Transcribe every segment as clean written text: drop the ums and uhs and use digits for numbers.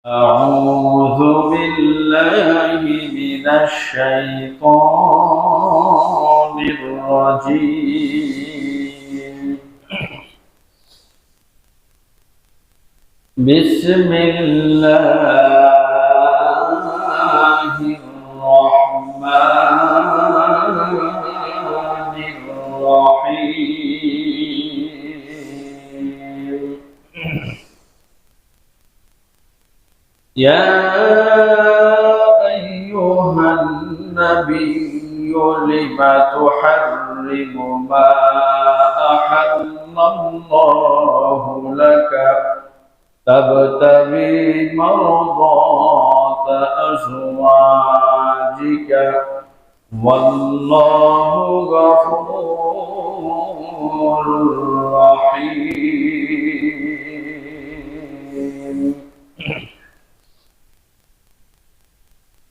أعوذ بالله من الشيطان الرجيم. بسم الله الرحمن الرحيم. يا أيها النبي لم تحرم ما أحل الله لك تبتغي مرضات أزواجك والله غفور رحيم.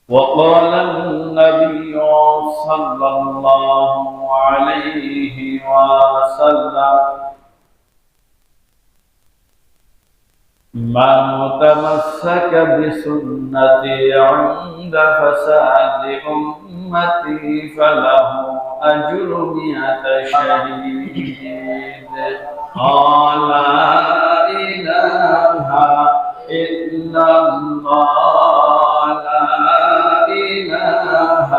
وقال النبي صلى الله عليه وسلم: من تمسك بسنتي عند فساد أمتي فله أجر 100 شهيد. قال لا إله إلا الله لا إله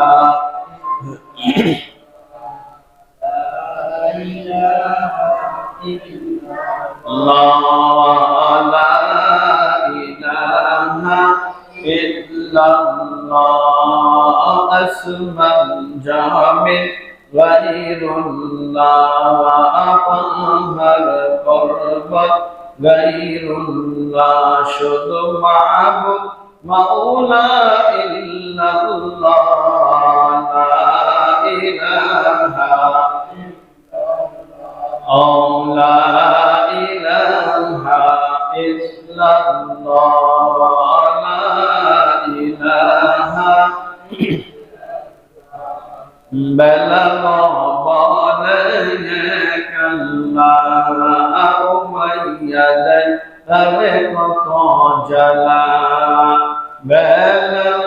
إلا الله لا إله إلا الله اسما جامع غير الله وأطهر قربا غير الله شد معبد مولا إلا الله لا إله أو لا إله إلا الله لا إله بلغ بالغك الله أميدا طريقة جلا بلغ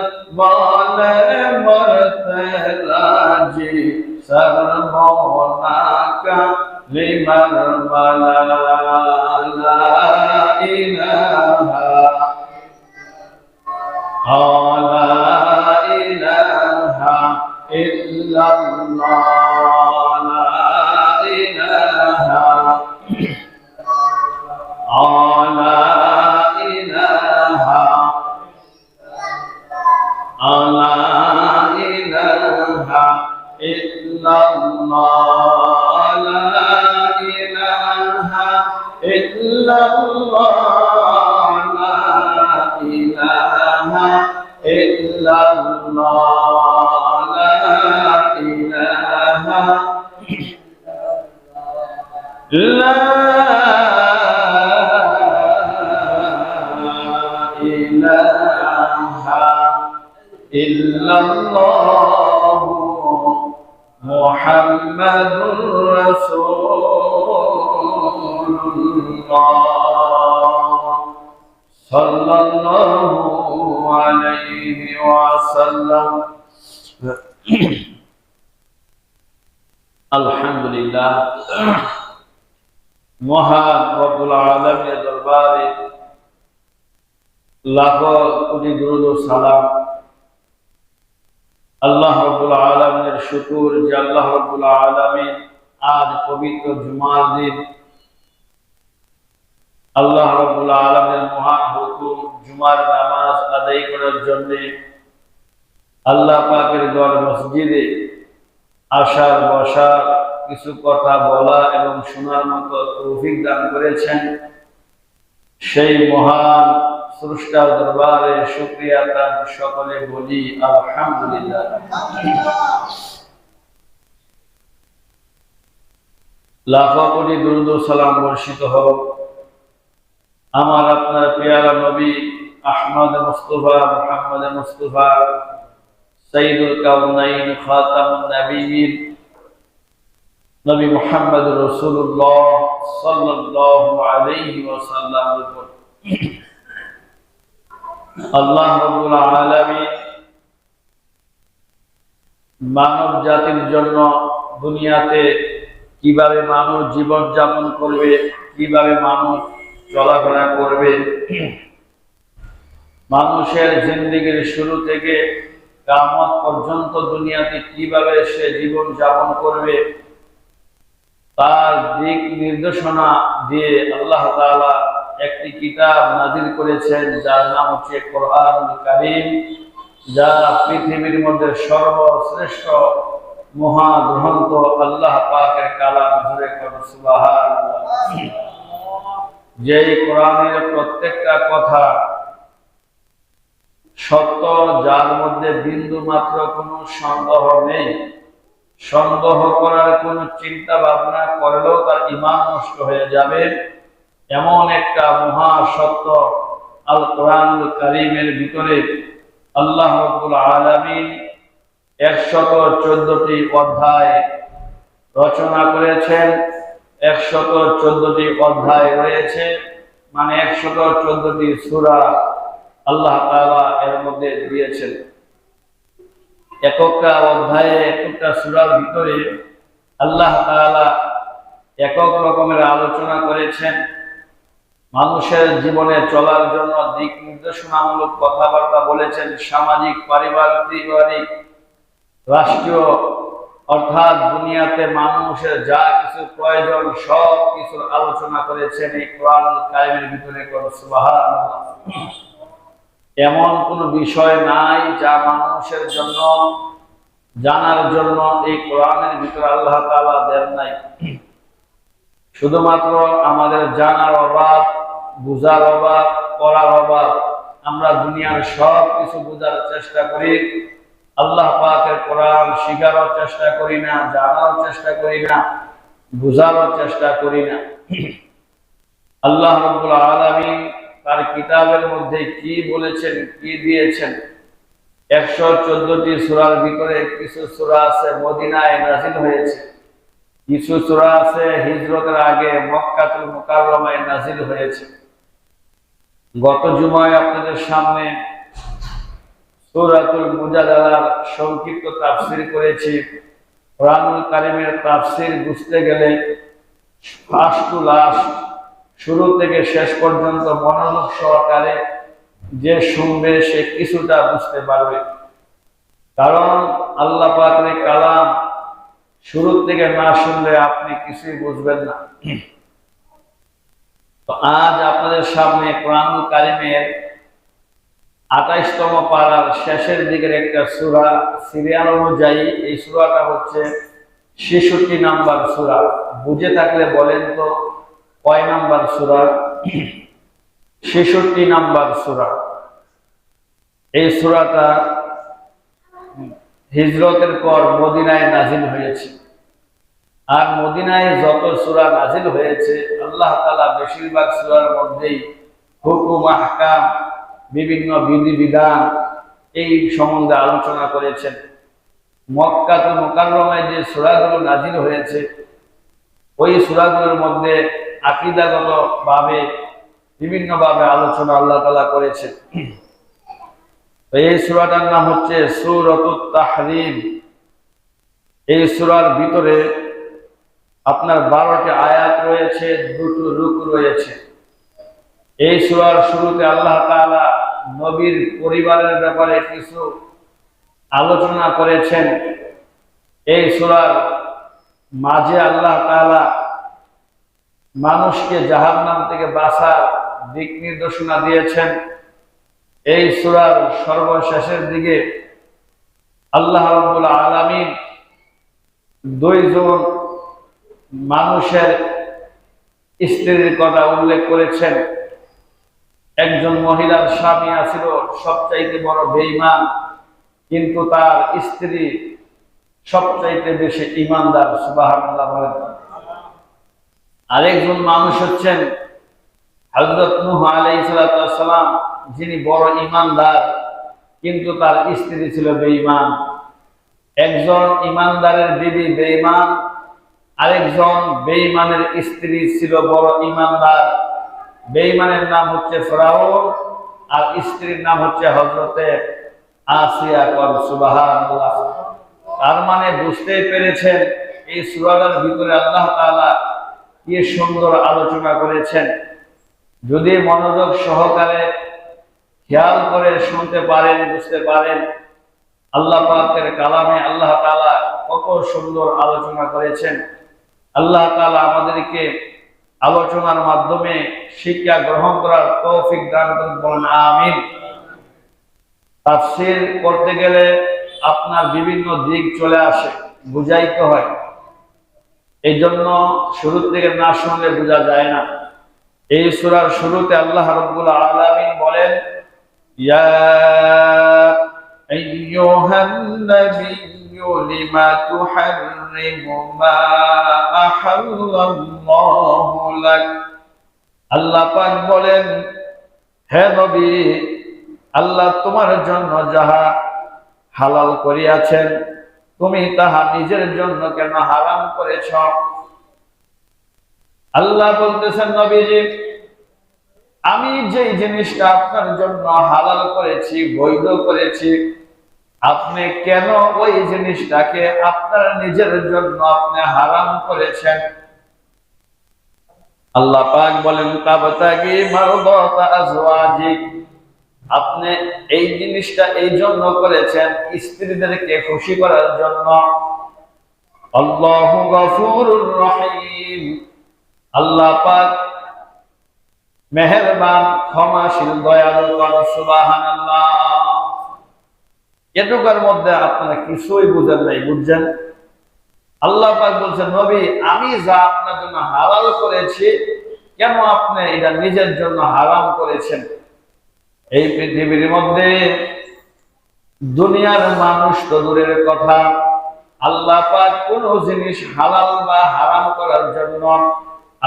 مرتلاجي سرموناك لمن بلا لا إله لا إله إلا الله لا إله لا إله لا إله إلا الله لا إله إلا الله لا إله إلا الله لا إله لا إله إلا الله محمد رسول الله صلى الله عليه وسلم. الحمد لله মহান রব্বুল আলামিনের দরবারে লাখো কোটি দরুদ ও সালাম। আল্লাহ রাব্বুল আলামিনের শুকর যে আল্লাহ রাব্বুল আলামিন আজ পবিত্র জুমার দিন আল্লাহ রাব্বুল আলামিনের মহান হুকুম জুমার নামাজ আদায় করার জন্য আল্লাহ পাকের ঘর মসজিদে আসার বসার কিছু কথা বলা এবং শোনার মতো তৌফিক দান করেছেন। সেই মহান স্রষ্টার দরবারে শুকরিয়া তার সকলে বলি আলহামদুলিল্লাহ। লাখো কোটি দরুদ ও সালাম বর্ষিত হোক আমার আপনার পেয়ারা নবী আহমদ মুস্তাফা মুহাম্মদ মুস্তাফা সাইয়্যিদুল কাওনাইন খাতামুন নবিয়্যিন নবী মুহাম্মদ রাসূলুল্লাহ সাল্লাল্লাহু আলাইহি ওয়াসাল্লামের উপর আল্লাহ রাব্বুল আলামিন মানব জাতির জন্য দুনিয়াতে কিভাবে মানুষ জীবন যাপন করবে, কিভাবে মানুষ চলাফেরা করবে, মানুষের জিন্দেগির শুরু থেকে কিয়ামত পর্যন্ত দুনিয়াতে কিভাবে সে জীবন যাপন করবে তার দিক নির্দেশনা দিয়ে আল্লাহ তাআলা একটি কিতাব নাযিল করেছেন, যার নাম হচ্ছে কোরআনুল কারীম, যা পৃথিবীর মধ্যে সর্বশ্রেষ্ঠ মহাগ্রন্থ আল্লাহ পাকের কালাম। জোরে করো সুবহানাল্লাহ। যেই কোরআনের প্রত্যেকটা কথা সত্য, যার মধ্যে বিন্দু মাত্র কোনো সন্দেহ নেই, সন্দেহ করার কোন চিন্তা ভাবনা করলেও তার ঈমান নষ্ট হয়ে যাবে, এমন একটা মহা সত্য আল কোরআনুল কারীমের ভিতরে আল্লাহ রাব্বুল আলামিন 114টি অধ্যায় রচনা করেছেন। 114টি অধ্যায় রয়েছে, মানে 114টি সূরা আল্লাহ তাআলা এর মধ্যে দিয়েছেন। একটা অধ্যায়ে একটা সূরার ভিতরে আল্লাহ তাআলা একক রকমের আলোচনা করেছেন। মানুষের জীবনে চলার জন্য দিক নির্দেশনামূলক কথাবার্তা বলেছেন। সামাজিক, পারিবারিক, রাষ্ট্রীয়, অর্থাৎ দুনিয়াতে মানুষের যা কিছু প্রয়োজন সব কিছুর আলোচনা করেছেন এই কোরআনুল কারীমের ভিতরে। সুবহানাল্লাহ। এমন কোন বিষয় নাই যা মানুষের জন্য জানার জন্য এই কোরআনের ভিতরে আল্লাহ তাআলা দেন নাই। শুধুমাত্র আমাদের জানার অভাব, বুঝার অভাব, পড়ার অভাব। আমরা দুনিয়ার সব কিছু বোঝার চেষ্টা করি, আল্লাহ পাকের কোরআন শিখারও চেষ্টা করি না, জানার চেষ্টা করি না, বুঝারও চেষ্টা করি না। আল্লাহ রাব্বুল আলামিন তার কিতাবের মধ্যে কি বলেছেন, কি দিয়েছেন? 114টি সূরার ভিতরে কিছু সূরা আছে মদিনায় নাযিল হয়েছে, কিছু সূরা আছে হিজরতের আগে মক্কাতুল মুকাররমায় নাযিল হয়েছে। গত জুমায় আপনাদের সামনে সূরাতুল মুজাদালার সংক্ষিপ্ত তাফসীর করেছি। কোরআনুল কারীমের তাফসীর বুঝতে গেলে ফার্স্ট টু লাস্ট, শুরু থেকে শেষ পর্যন্ত মনোযোগ সহকারে যে শুনবে সে কিছুটা বুঝতে পারবে, কারণ আল্লাহ পাকের কালাম শুরু থেকে না শুনলে আপনি কিছুই বুঝবেন না। তো আজ আপনাদের সামনে কোরআনুল কারীমের 28তম পারার শেষের দিকের একটা সূরা, সিরিয়াল অনুযায়ী এই সূরাটা হচ্ছে 66 নাম্বার সূরা। বুঝে থাকলে বলেন তো কয় নাম্বার সূরা? 66 নাম্বার সূরা। এই সূরাটা হিজরতের পর মদিনায় নাযিল হয়েছে। আর মদিনায় যত সূরা নাযিল হয়েছে আল্লাহ তাআলা বেশিরভাগ সূরার মধ্যেই হুকুম, আহকাম, বিভিন্ন বিধিবিধান এই সম্বন্ধে আলোচনা করেছেন। মক্কাতুল মুকাররমায় যে সূরাগুলো নাযিল হয়েছে ওই সূরাগুলোর মধ্যে আকীদাগত ভাবে বিভিন্নভাবে আলোচনা আল্লাহ তাআলা করেছেন। এই সূরাটার নাম হচ্ছে সূরাতুত তাহরীম। এই সূরার ভিতরে আপনার 12টি আয়াত রয়েছে, 2টি রুকু রয়েছে। এই সূরার শুরুতে আল্লাহ তাআলা নবীর পরিবারের ব্যাপারে কিছু আলোচনা করেছেন। এই সূরার মাঝে আল্লাহ তাআলা মানুষকে জাহান্নাম থেকে বাঁচার দিক নির্দেশনা দিয়েছেন। এই সূরার সর্বশেষের দিকে আল্লাহ রাব্বুল আলামিন 2 জন মানুষের স্ত্রীর কথা উল্লেখ করেছেন। একজন মহিলার স্বামী ছিল সবচাইতে বড় বেঈমান, কিন্তু তার স্ত্রী সবচাইতে বেশি ঈমানদার। সুবহানাল্লাহ বলেন। আরেকজন মানুষ হচ্ছেন হযরত নূহ আলাইহিস সালাম, যিনি বড় ঈমানদার, কিন্তু তার স্ত্রী ছিল বেঈমান। একজন ঈমানদারের বিবি বেঈমান, আরেকজন বেঈমানের স্ত্রী ছিল বড় ঈমানদার। বেঈমানের নাম হচ্ছে ফিরাউন, আর স্ত্রীর নাম হচ্ছে হযরতে আসিয়া। সুবহানাল্লাহ। তার মানে বুঝতেই পেরেছেন এই সূরাটার ভিতরে আল্লাহ তাআলা কি সুন্দর আলোচনা করেছেন। যদি মনোযোগ সহকারে খেয়াল করে শুনতে পারেন, বুঝতে পারেন, আল্লাহ পাকের কালামে আল্লাহ তাআলা কত সুন্দর আলোচনা করেছেন। আল্লাহ তাআলা আমাদেরকে আলোচনার মাধ্যমে শিক্ষা গ্রহণ করার তৌফিক দান করুন, বলেন আমিন। তাফসীর করতে গেলে আপনার বিভিন্ন দিক চলে আসে, বুঝাইতে হয়। এই জন্য শুরু থেকে না শুনলে বোঝা যায় না। এই সূরার শুরুতে আল্লাহ রাব্বুল আলামিন বলেন, ইয়া আইয়ুহান নাবিয়্যু লিমা তুহাররিমু মা আহাল্লাল্লাহু লাক। আল্লাহ পাক বলেন, হে নবী, আল্লাহ তোমার জন্য যাহা হালাল করিয়াছেন তুমি তাহা নিজের জন্য কেন হারাম করেছ? আল্লাহ বলতেছেন, নবীজি, আমি যেই জিনিসটা আপনার জন্য হালাল করেছি, বৈধ করেছি, আপনি কেন ওই জিনিসটাকে আপনার নিজের জন্য আপনি হারাম করেছেন? আল্লাহ পাক বলেন, তাবতাগি মারদাতা আজওয়াজিক। আপনি এই জিনিসটা এই জন্য করেছেন স্ত্রীদেরকে খুশি করার জন্য। আল্লাহু গফুরুর রহিম। আল্লাহ পাক মেহেরবান, ক্ষমাশীল, দয়ালু। সুবহানাল্লাহ। এটুকার মধ্যে আপনারা কিছুই বুঝেন নাই, বুঝছেন? আল্লাহ পাক বলছেন, নবী, আমি যা আপনার জন্য হালাল করেছি কেন আপনি এটা নিজের জন্য হারাম করেছেন? এই পৃথিবীর মধ্যে দুনিয়ার মানুষ তো দূরের কথা, আল্লাহ পাক কোন জিনিস হালাল বা হারাম করার জন্য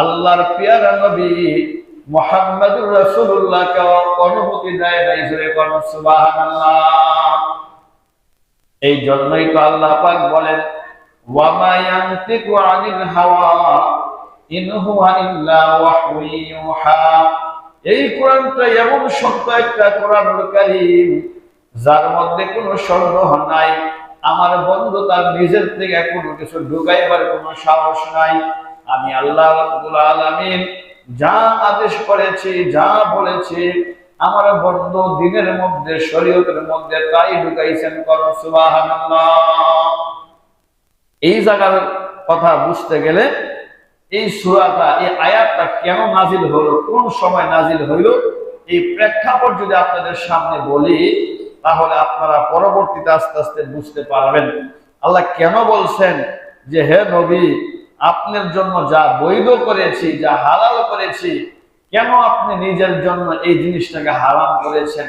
আল্লাহর পেয়ারা নবী মুহাম্মদুর রাসূলুল্লাহকে অনুমতি দেয় নাই। জোরে কোন সুবহানাল্লাহ। এই জন্যই তো আল্লাহ পাক বলেন, ওয়া মা ইয়ানতিকু আনিল হাওয়া ইন হুয়া ইল্লা ওয়াহয়ুন ইউহা। এই কোরআনটা এমন সত্য একটা কোরআনুল কারীম যার মধ্যে কোনো সন্দেহ নাই। আমার বন্ধু তার নিজের থেকে কোনো কিছু ঢুকাইবার কোনো সাহস নাই। আমি আল্লাহ রাব্বুল আলামিন যা আদেশ করেছি, যা বলেছি, আমার বন্ধু দ্বীনের মধ্যে, শরীয়তের মধ্যে তাই ঢুকাইছেন। সুবহানাল্লাহ। এই জায়গার কথা বুঝতে গেলে এই সূরাটা, এই আয়াতটা কেন নাজিল হলো, কোন সময় নাজিল হইল, এই প্রেক্ষাপট যদি আপনাদের সামনে বলি তাহলে আপনারা পরবর্তীতে আস্তে আস্তে বুঝতে পারবেন আল্লাহ কেন বলছেন যে, হে নবী, আপনার জন্য যা বৈধ করেছি, যা হালাল করেছি, কেন আপনি নিজের জন্য এই জিনিসটাকে হারাম করেছেন?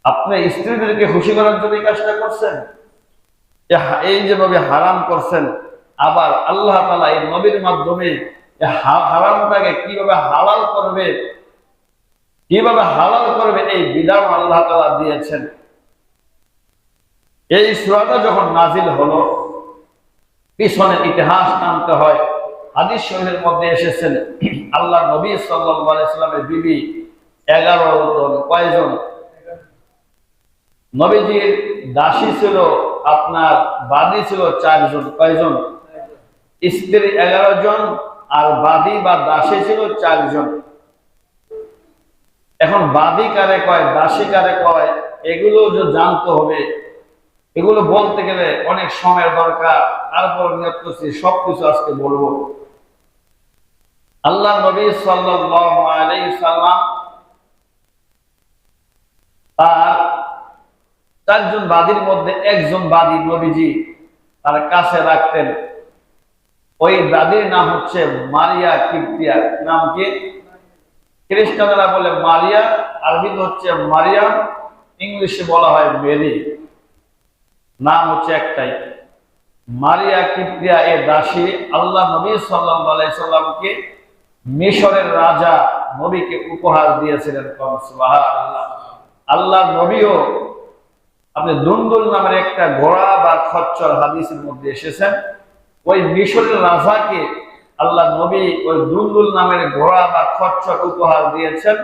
আপনি স্ত্রীদেরকে খুশি করার জন্য এই কাজটা করছেন। এই যে নবী হারাম করছেন, আবার আল্লাহ তাআলা এই নবীর মাধ্যমে হারামটাকে কিভাবে হালাল করবে, কিভাবে হালাল করবে এই বিধান আল্লাহ তাআলা দিয়েছেন। এই সূরাটা যখন নাজিল হলো, পিছনের ইতিহাস টানতে হয়। হাদিস শরীফের মধ্যে এসেছেন, আল্লাহ নবী সাল্লাল্লাহু আলাইহি সাল্লামের বিবি 11 জন। কয়জন? নবীজির দাসী ছিল, আপনার বাদী ছিল 4 জন। কয়জন? স্ত্রী 11 জন আর বাদী বা দাসী ছিল 4 জন। এখন বাদী কারে কয়, দাসী কারে কয়, এগুলো যে জানতে হবে। এগুলো বলতে গেলে অনেক সময়ের দরকার। তারপর নিয়ত করছি সবকিছু আজকে বলবো। আল্লাহ নবী সাল্লাল্লাহু আলাইহি সাল্লাম তার 4 জন বাদীর মধ্যে একজন বাদী নবীজি তার কাছে রাখতেন। ওই বাদীর নাম হচ্ছে মারিয়া কিপ্তিয়া। নাম কি? খ্রিস্টানরা বলে মারিয়া, আরবিতে হচ্ছে মারিয়াম, ইংলিশে বলা হয় মেরি। নাম হচ্ছে একটাই, মারিয়া কিপ্তিয়া। এ দাসী আল্লাহ নবী সাল্লাল্লাহু আলাইহি সাল্লামকে মিশরের রাজা নবীকে উপহার দিয়েছিলেন। সুবহানাল্লাহ। আল্লাহ নবীও, আপনি দুন্দুল নামের একটা ঘোড়া বা খচ্চর হাদিসের মধ্যে এসেছেন, ওই মিশরের রাজাকে আল্লাহ নবী ওই দুন্দুল নামের ঘোড়া বা খচ্চর উপহার দিয়েছেন।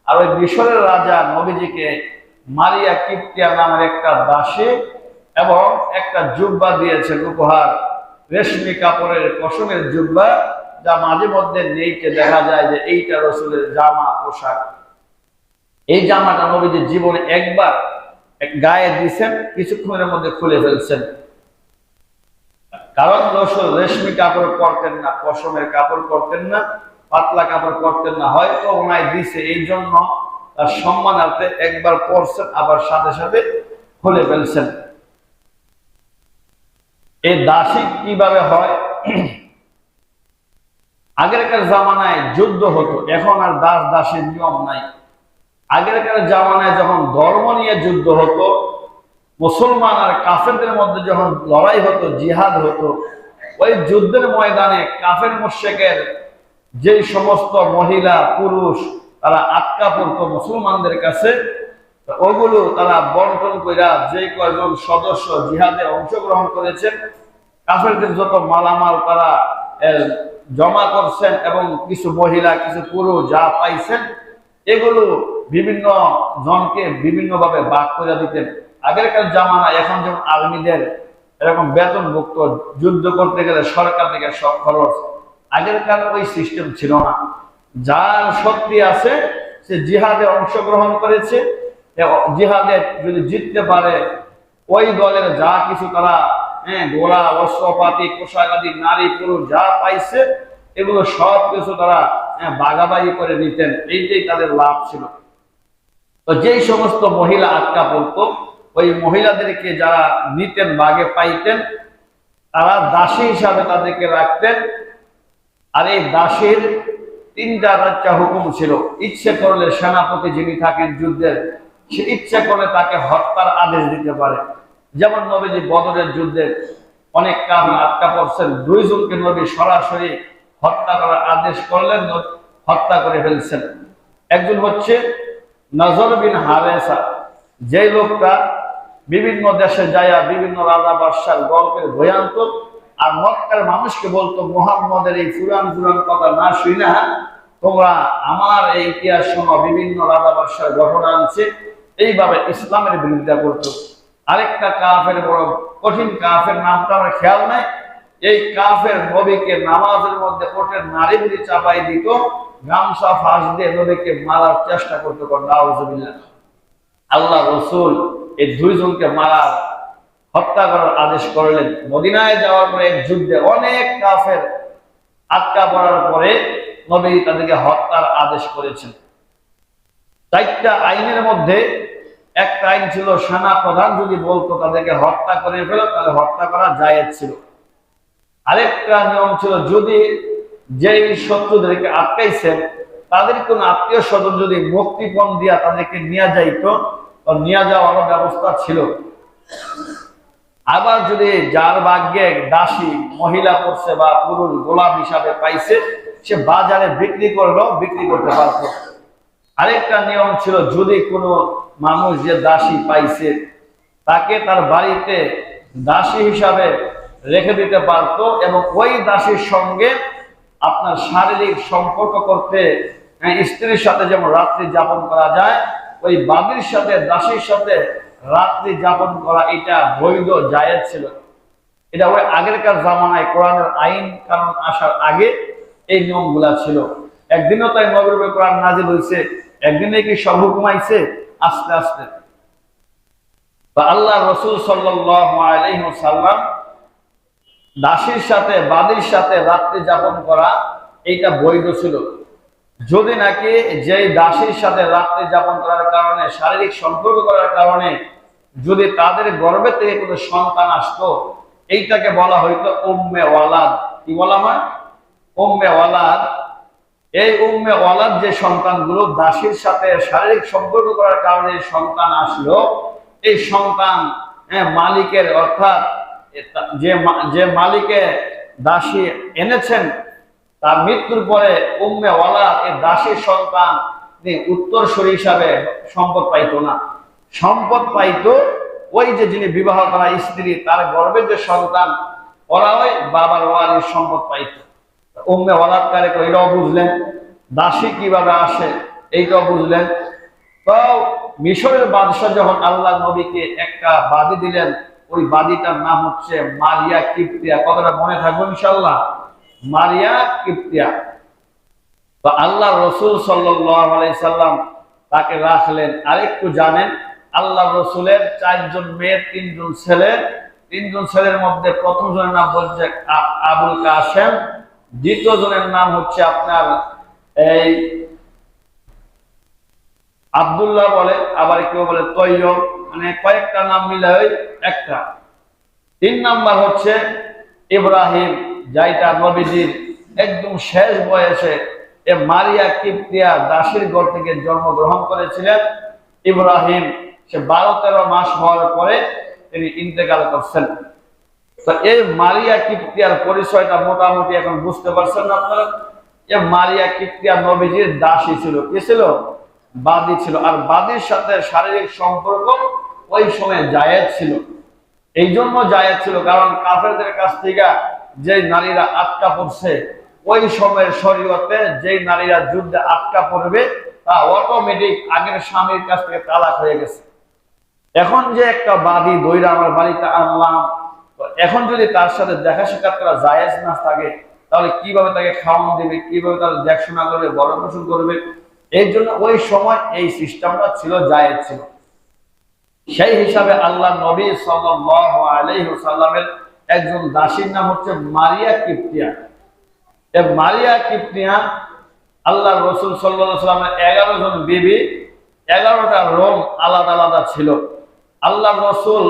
আর ওই মিশরের রাজা নবীজিকে মারিয়া কিপ্তিয়া নামের একটা দাসী এবং একটা জুব্বা দিয়েছেন উপহার, রেশমি কাপড়ের পশমের জুব্বা, যা মাঝে মধ্যে নেইতে দেখা যায় যে এইটা রসুলের জামা পোশাক। এই জামাটা নবীজির জীবনে একবার গায়ে দিয়েছেন, কিছুক্ষণের মধ্যে খুলে ফেলছেন। কারণ রসুল রেশমি কাপড় পরতেন না, পশমের কাপড় পরতেন না, পাতলা কাপড় পরতেন না, হয়তো ওনায় দিছে এই জন্য তার সম্মানার্থে একবার পরছেন, আবার সাথে সাথে খুলে ফেলছেন। এই দাসী কিভাবে হয়? আগেরকার জামানায় যুদ্ধ হতো, এখন আর দাস দাসীর নিয়ম নাই। আগেরকার জামানায় যখন ধর্ম নিয়ে যুদ্ধ হতো, মুসলমান আর কাফেরদের মধ্যে যখন লড়াই হতো, জিহাদ হতো, ওই যুদ্ধের ময়দানে কাফের মুশরিকের যে সমস্ত মহিলা পুরুষ তারা আটকা পড়তো মুসলমানদের কাছে, ওগুলো তারা বন্টন কইরা যে কয়েকজন সদস্য জিহাদে অংশগ্রহণ করেছেন, কাফেরদের যত মালামাল তারা জমা করছেন এবং কিছু মহিলা কিছু পুরুষ যা পাইছেন এগুলো বিভিন্ন জনকে বিভিন্নভাবে ভাগ করে দিতেন। আগেরকার জামানা এখন যেমন আর্মিদের এরকম বেতনভুক্ত, যুদ্ধ করতে গেলে সরকার থেকে সব খরচ, আগেরকার ওই সিস্টেম ছিল না। যার শক্তি আছে সে জিহাদে অংশগ্রহণ করেছে, জিহাদে যদি জিততে পারে ওই দলের যা কিছু তারা ঘোড়া অস্ত্রপাতি পোশাক আদি নারী পুরুষ যা পাইছে এগুলো সব কিছু তারা ভাগাভাগি করে নিতেন, এইটাই তাদের লাভ ছিল। তো যেই সমস্ত মহিলা আটকা পড়তো ওই মহিলাদেরকে যারা নিতেন, ভাগে পাইতেন, তারা দাসী হিসাবে তাদেরকে রাখতেন। আর এই দাসীর তিনটা হুকুম ছিল। ইচ্ছে করলে সেনাপতি যিনি থাকেন যুদ্ধের, সে ইচ্ছে করলে তাকে হত্যার আদেশ দিতে পারে। যেমন নবীজি বদরের যুদ্ধে অনেক কাম আটকা পড়ছেন, দুইজনকে নবী সরাসরি হত্যা করার আদেশ করলেন, হত্যা করে ফেলছেন। একজন হচ্ছে নজর বিন হারেসা, যে লোকটা বিভিন্ন দেশে যায়া বিভিন্ন রাজা বাদশার গল্পের বয়ান্ত আর মক্কার মানুষকে বলতো মুহাম্মদের এই পুরাণ কথা না শুই না তোমরা আমার এই ইতিহাস শোনো, বিভিন্ন রাজা বাদশার ঘটনা আনছে, এইভাবে ইসলামের বিরোধিতা করতো। আরেকটা কাফের, বড় কঠিন কাফের, নামটা আমার খেয়াল নাই, এই কাফের নবীকে নামাজের মধ্যে ওঠে নারী বুড়ি চাপাই দিত, গামছা ফাঁস দিয়ে নবীকে মারার চেষ্টা করতো। নাউজুবিল্লাহ। আল্লাহ রসুল এই দুইজনকে মারার, হত্যা করার আদেশ করলেন। মদিনায় যাওয়ার পরে এক যুদ্ধে অনেক কাফের আটকা পড়ার পরে নবী তাদেরকে হত্যার আদেশ করেছেন। চারটা আইনের মধ্যে একটা আইন ছিল সেনা প্রধান যদি বলতো তাদেরকে হত্যা করে ফেলো, তাহলে হত্যা করা জায়েজ ছিল। আরেকটা নিয়ম ছিল যদি যেই শত্রুদেরকে আটকাইছেন তাদের কোন আত্মীয় স্বজন যদি মুক্তিপণ দিয়া তাদেরকে নিয়ে যাইতো, নিয়ে যাওয়ারও ব্যবস্থা ছিল। আবার যদি যার ভাগ্যে দাসী মহিলা পড়ছে বা পুরুষ গোলাম হিসাবে পাইছে, সে বাজারে বিক্রি করলেও বিক্রি করতে পারত। আরেকটা নিয়ম ছিল যদি কোনো মানুষ যে দাসী পাইছে তাকে তার বাড়িতে দাসী হিসাবে রেখে দিতে পারত এবং ওই দাসীর সঙ্গে আপনার শারীরিক সম্পর্ক করতে, স্ত্রীর সাথে যেমন রাত্রি যাপন করা যায়, ওই বাদীর সাথে দাসীর সাথে রাত্রি যাপন করা এটা বৈধ জায়েজ ছিল। এটা ওই আগেরকার জামানায় কোরআনের আইন কানুন আসার আগে এই নিয়মগুলা ছিল। একদিনও তাই নবীর উপর কোরআন নাজিল হয়েছে, একদিনে কি সব হুকুম আইছে? আস্তে আস্তে। আল্লাহ রসুল সাল্লাল্লাহু আলাইহি ওয়াসাল্লাম দাসীর সাথে বাদীর সাথে রাত্রি যাপন করা এইটা বৈধ ছিল। যদি নাকি যেই দাসীর সাথে রাত্রি যাপন করার কারণে, শারীরিক সম্পর্ক করার কারণে যদি তাদের গর্ভে থেকে কোনো সন্তান আসতো, এইটাকে বলা হইতো উম্মে ওয়ালাদ। কি বলা হয়? উম্মে ওয়ালাদ। এই উম্মে ওয়ালাদ যে সন্তানগুলো দাসীর সাথে শারীরিক সম্পর্ক করার কারণে সন্তান আসলো, এই সন্তান মালিকের, অর্থাৎ যে মালিকে দাসী এনেছেন তার মৃত্যুর পরে উম্মে ওয়ালাদ এই দাসীর সন্তান উত্তরসূরি হিসাবে সম্পদ পাইতো না। সম্পদ পাইতো ওই যে যিনি বিবাহ করা স্ত্রী, তার গর্ভের যে সন্তান, ওরা ওই বাবার ওয়ারির সম্পদ পাইতো। উম্মে ওয়ালাদ কারে কইরাও বুঝলেন। দাসী কিভাবে আসে এইটাও বুঝলেন। তো মিশরের বাদশাহ যখন আল্লাহ নবীকে একটা বাদী দিলেন, ওই বাদীটার নাম হচ্ছে মারিয়া কিপ্তিয়া। কথাটা মনে থাকবে ইনশাআল্লাহ, মারিয়া কিপ্তিয়া। তো আল্লাহ রসুল সাল্লাল্লাহু আলাইহি সাল্লাম তাকে রাখলেন। আরেকটু জানেন, আল্লাহ রসুলের 4 জন মেয়ে, 3 জন ছেলে। 3 জন ছেলের মধ্যে প্রথম জনের নাম হচ্ছে আবুল কাসেম, দ্বিতীয় জনের নাম হচ্ছে আপনার এই আব্দুল্লাহ বলে, আবার কেউ বলে তৈয়ব, মানে কয়েকটা নাম মিলে একটা। 3 নাম্বার হচ্ছে ইব্রাহিম, যাইটা নবীজির একদম শেষ বয়সে এ মারিয়া কিপ্তিয়া দাসীর ঘর থেকে জন্মগ্রহণ করেছিলেন। ইব্রাহিম সে 12-13 মাস হওয়ার পরে তিনি ইন্তেকাল করছেন। তো এই মারিয়া কিপ্তিয়ার পরিচয়টা মোটামুটি এখন বুঝতে পারছেন না আপনারা। এ মারিয়া কিপ্তিয়া নবীজির দাসী ছিল। কি ছিল? বাদী ছিল। আর বাদীর সাথে শারীরিক সম্পর্ক ওই সময় জায়েজ ছিল। এই জন্য জায়েজ ছিল কারণ কাফেরদের কাছ থেকে যে নারীরা আটকা পড়ছে, ওই সময়ের শরীয়তে যে নারীরা যুদ্ধে আটকা পড়বে তা অটোমেটিক আগের স্বামীর কাছ থেকে তালাক হয়ে গেছে। এখন যে একটা বাদী দইরা আমার বাড়িতে আনলাম, এখন যদি তার সাথে দেখা সাক্ষাৎ করা জায়েজ না থাকে, তাহলে কিভাবে তাকে খাওয়ান দেবে, কিভাবে তার দেখাশোনা করবে, ভরণ পোষণ করবে? এই জন্য ওই সময় এই সিস্টেমটা ছিল, জায়েজ ছিল। সেই হিসাবে আল্লাহ নবী সাল্লাল্লাহু আলাইহি ওয়াসাল্লামের একজন দাসীর নাম হচ্ছে মারিয়া কিপ্তিয়া। এই মারিয়া কিপ্তিয়া আল্লাহ রসুল সাল্লাল্লাহু আলাইহি ওয়াসাল্লামের 11 জন বিবি, 11টা রুম আলাদা আলাদা ছিল। আল্লাহ রসুল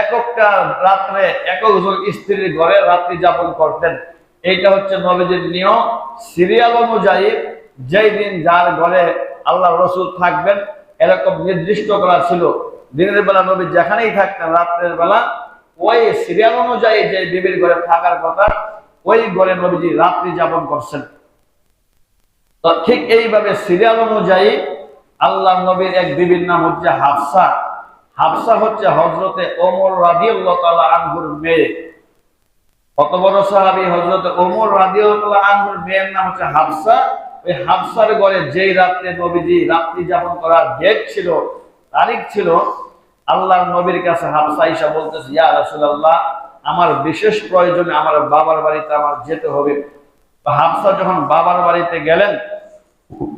একটা রাত্রে একজন স্ত্রীর ঘরে রাত্রি যাপন করতেন। এইটা হচ্ছে নবীজির নিয়ম। সিরিয়াল অনুযায়ী যেই দিন যার ঘরে আল্লাহ রসুল থাকবেন এরকম নির্দিষ্ট করা ছিল। দিনের বেলা নবী যেখানেই থাকতেন, রাত্রের বেলা ওই সিরিয়াল অনুযায়ী যে বিবির ঘরে থাকার কথা, ওই ঘরে নবীজি রাত্রি যাপন করছেন। তো ঠিক এইভাবে সিরিয়াল অনুযায়ী আল্লাহ নবীর এক বিবির নাম হচ্ছে হাফসা। হাফসা হচ্ছে হযরতে ওমর রাদিয়াল্লাহু তাআলা আনহুর মেয়ে। কত বড় সাহাবী! হযরতে ওমর রাদিয়াল্লাহু তাআলা আনহুর মেয়ের নাম হচ্ছে হাফসা। ওই হাফসার ঘরে যেই রাত্রে নবীজি রাত্রি যাপন করার ডেট ছিল, তারিখ ছিল, আল্লাহর নবীর কাছে হাফসা ঈসা বলতেছে, ইয়া রাসূলুল্লাহ, আমার বিশেষ প্রয়োজনে আমার বাবার বাড়িতে আমার যেতে হবে। তো হাফসা যখন বাবার বাড়িতে গেলেন,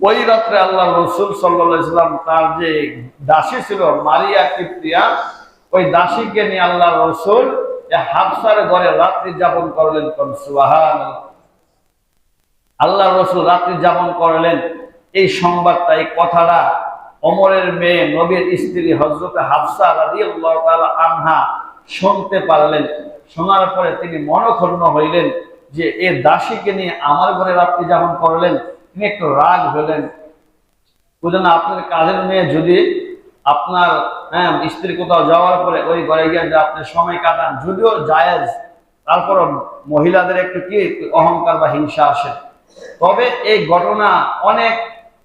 ওই রাত্রে আল্লাহ রসুল সাল্লাল্লাহু আলাইহি ওয়াসাল্লাম তার যে দাসী ছিল মারিয়া কিপ্তিয়া, ওই দাসীকে নিয়ে আল্লাহ রসুল হাফসার ঘরে রাত্রি যাপন করলেন। সুবহানাল্লাহ। আল্লাহ রসুল রাত্রি যাপন করলেন। এই সংবাদটা, এই কথাটা ওমরের মেয়ে নবীর স্ত্রী হযরত হাফসা রাদিয়াল্লাহু তাআলা আনহা শুনতে পারলেন। শোনার পরে তিনি মনক্ষুণ্ণ হইলেন যে এই দাসীকে নিয়ে আমার ঘরে রাত্রি যাপন করলেন। তিনি একটু রাগ হলেন। বুঝলেন, আপনার কাজের মেয়ে যদি আপনার স্ত্রী কোথাও যাওয়ার পরে ওই ঘরে গিয়ে যে আপনি সময় কাটান, যদিও জায়েজ, তারপর মহিলাদের একটু কি অহংকার বা হিংসা আসে। তবে এই ঘটনা অনেক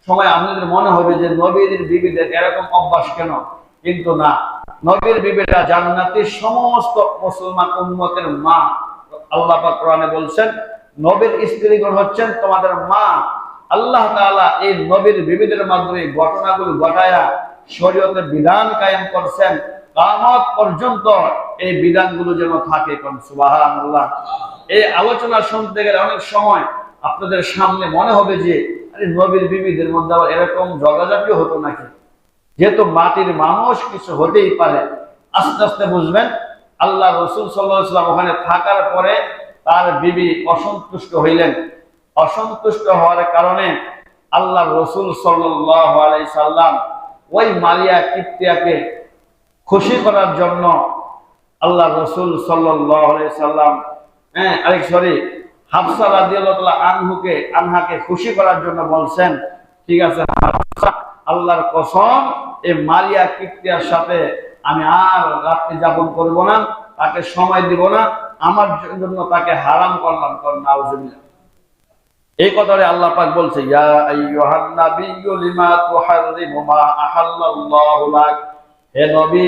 সময় আপনাদের মনে হবে যে নবীর বিবিদের এরকম অভ্যাস কেন, কিন্তু না। নবীর বিবিরা জান্নাতের সমস্ত মুসলমান উম্মতের মা। আল্লাহ পাক কোরআনে বলছেন, নবীর স্ত্রীগণ হচ্ছেন তোমাদের মা। আল্লাহ তাআলা এই নবীর বিবিদের মাধ্যমে ঘটনাগুলো ঘটায়া শরীয়তের বিধান কায়েম করছেন। কিয়ামত পর্যন্ত এই বিধানগুলো যেন থাকে। কোন সুবহানাল্লাহ। এই আলোচনা শুনতে গেলে অনেক সময় আপনাদের সামনে মনে হবে যে আরে নবীর বিবিদের মধ্যে আবার এরকম ঝগড়াঝাটি হতো নাকি? যেহেতু মাটির মানুষ, কিছু হতেই পারে। আস্তে আস্তে বুঝবেন। আল্লাহ রসুল সাল্লাল্লাহু আলাইহি ওয়াসাল্লাম ওখানে থাকার পরে তার বিবি অসন্তুষ্ট হইলেন। অসন্তুষ্ট হওয়ার কারণে আল্লাহ রসুল সাল্লাল্লাহু আলাইহি সাল্লাম ওই মারিয়া কিপ্তিয়াকে খুশি করার জন্য আল্লাহ রসুল সাল্লাল্লাহু আলাইহি সাল্লাম হাফসা রাদিয়াল্লাহু তাআলা আনহাকে খুশি করার জন্য বলছেন, ঠিক আছে হাফসা, আল্লাহর কসম, এই মারিয়া কিপ্তিয়ার সাথে আমি আর রাত্রি যাপন করব না, তাকে সময় দিব না, আমার জন্য তাকে হারাম করলাম। নাউজুবিল্লাহ। এই কথাটা আল্লাহ পাক বলছে, ইয়া আইয়ুহান নাবিয়্যু লিমা তুহাররিমু মা আহাল্লাল্লাহু লাক। হে নবী,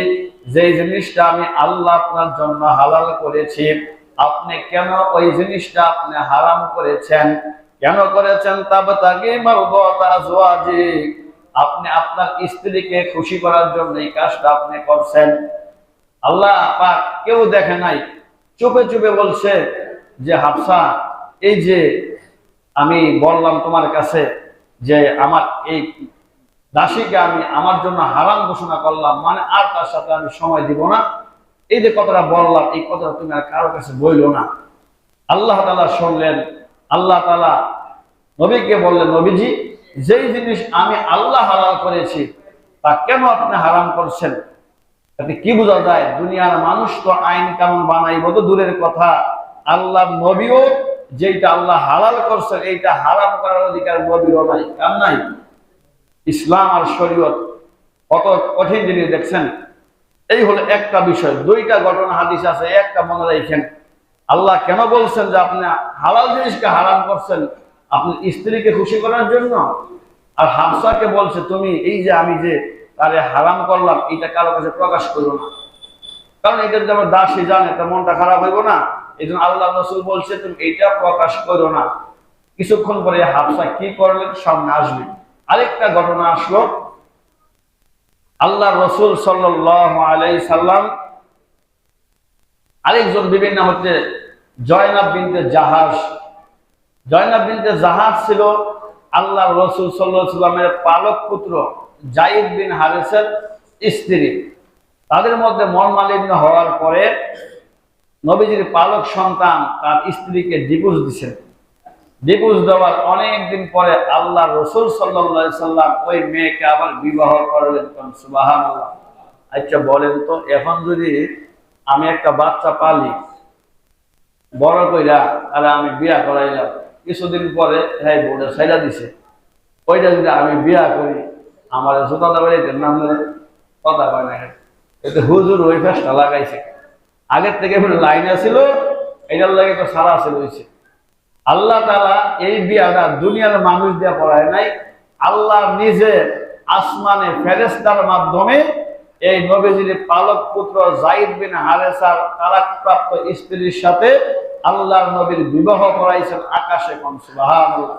যে জিনিসটা আমি আল্লাহ আপনার জন্য হালাল করেছি, আপনি কেন ওই জিনিসটা আপনি হারাম করেছেন? কেন করেছেন? তাবতাগি মারদাতা আজওয়াজিক, আপনি আপনার স্ত্রীকে খুশি করার জন্য এই কাজটা আপনি করছেন। আল্লাহ পাক কেউ দেখে নাই, চুপে চুপে বলছে যে হাফসা, এই যে আমি বললাম তোমার কাছে যে আমার এই দাসীকে আমি আমার জন্য হারাম ঘোষণা করলাম, মানে আর তার সাথে আমি সময় দিব না, এই যে কথাটা বললাম, এই কথাটা তুমি আর কারো কাছে বইলো না। আল্লাহ তাআলা শুনলেন। আল্লাহ তাআলা নবীকে বললেন, নবীজি, যেই জিনিস আমি আল্লাহ হালাল করেছি তা কেন আপনি হারাম করছেন? তাতে কি বোঝা যায়? দুনিয়ার মানুষ তো আইন কানুন বানাইব তো দূরের কথা, আল্লাহ নবীও যেটা আল্লাহ হালাল করছেন এইটা হারাম করার অধিকার নবীরও নাই, কার নাই? ইসলাম আর শরীয়ত কত কঠিন জিনিস দেখছেন। এই হলো একটা বিষয়। দুইটা ঘটনা হাদিস আছে, একটা মনে রাখেন। আল্লাহ কেন বলছেন যে আপনি হালাল জিনিসকে হারাম করছেন? আপনি স্ত্রীকে খুশি করার জন্য। আর হাফসাকে বলছে তুমি এই যে আমি যে তারে হারাম করলাম এটা কারো কাছে প্রকাশ করো না, কারণ এটা যদি আমার দাসী জানে তার মনটা খারাপ হইব না। এই জন্য আল্লাহ রাসূল বলছে তুমি এইটা প্রকাশ করো না। কিছুক্ষণ পরে হাফসা কি করলেন সামনে আসবে। আরেকটা ঘটনা আসলো, আল্লাহ রসুল সাল্লাল্লাহু আলাইহি সাল্লাম আরেকজন বিবির নাম হচ্ছে জয়নাব বিনতে জাহাশ। জয়নাব বিনতে জাহাশ ছিল আল্লাহ রসুল সাল্লাল্লাহু আলাইহি সাল্লামের পালক পুত্র যায়েদ বিন হারেসের স্ত্রী। তাদের মধ্যে মর্মালিন্য হওয়ার পরে নবীজির পালক সন্তান তার স্ত্রীকে ডিভোর্স দিয়েছেন। ডিভোর্স দেওয়ার অনেকদিন পরে আল্লাহ রসুল সাল্লাল্লাহু আলাইহি সাল্লাম ওই মেয়েকে আবার বিবাহ করলেন। সুবহানাল্লাহ। আচ্ছা বলেন তো, এখন যদি আমি একটা বাচ্চা পালি, বড় কইরা আরে আমি বিয়া করাইলাম, কিছুদিন পরে হ্যাঁ বোর্ডে ছাইড়া দিছে, ওইটা যদি আমি বিয়া করি আমার জুতা দাবাইতে নাম কথা কয় না, এতে হুজুর ওই ফেসটা লাগাইছে, আগের থেকে লাইনে ছিল, এটার লাগে তো সারা আছে রয়েছে। আল্লাহ তাআলা এই বিয়াটা দুনিয়ার মানুষ দিয়ে পড়ায় নাই, আল্লাহ নিজে আসমানে ফেরেশতার মাধ্যমে এই নবীজির পালক পুত্র যায়েদ বিন হারেসার তালাকপ্রাপ্ত স্ত্রীর সাথে আল্লাহর নবীর বিবাহ করাইছেন আকাশে। কোন সুবহানাল্লাহ।